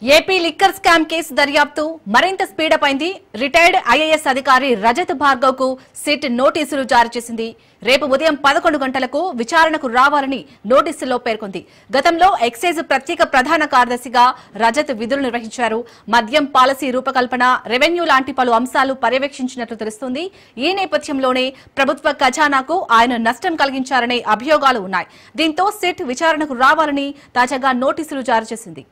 AP liquor scam case దర్యాప్తు మరింత speedup అయింది. రిటైర్డ్ ఐఏఎస్ అధికారి రజత్ భార్గవ్ కు సిట్ నోటీసులు జారీ చేసింది. రేపు ఉదయం 11 గంటలకు విచారణకు రావాలని నోటీసుల్లో పేర్కొంది. గతంలో ఎక్సైజ్ ప్రత్యేక ప్రధాన కార్యదర్శిగా రజత్ విధులు నిర్వహించారు. మద్యం పాలసీ రూపకల్పన, రెవెన్యూ లాంటి పలు అంశాలు పర్యవేక్షించినట్లు తెలుస్తోంది. ఈ నేపథ్యంలోనే ప్రభుత్వ ఖజానాకు ఆయన నష్టం కలిగించారనే అభియోగాలు ఉన్నాయి. దీంతో సిట్ విచారణకు రావాలని తాజాగా నోటీసులు జారీ చేసింది.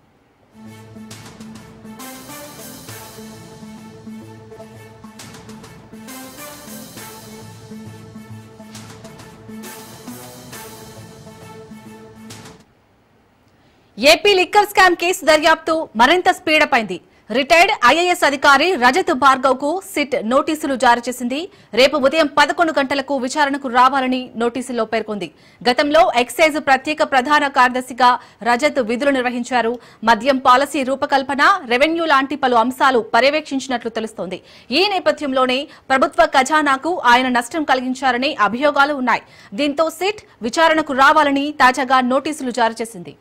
ఏపీ లిక్కర్ స్కామ్ కేసు దర్యాప్తు మరింత స్పీడప్ అయింది. రిటైర్డ్ ఐఏఎస్ అధికారి రజత్ భార్గవ్ కు సిట్ నోటీసులు జారీ చేసింది. రేపు ఉదయం 11 గంటలకు విచారణకు రావాలని నోటీసుల్లో పేర్కొంది. గతంలో ఎక్సైజ్ ప్రత్యేక ప్రధాన కార్యదర్శిగా రజత్ విధులు నిర్వహించారు. మద్యం పాలసీ రూపకల్పన, రెవెన్యూ లాంటి పలు అంశాలు పర్యవేక్షించినట్లు తెలుస్తోంది. ఈ నేపథ్యంలోనే ప్రభుత్వ ఖజానాకు ఆయన నష్టం కలిగించారనే అభియోగాలు ఉన్నాయి. దీంతో సిట్ విచారణకు రావాలని తాజాగా నోటీసులు జారీ చేసింది.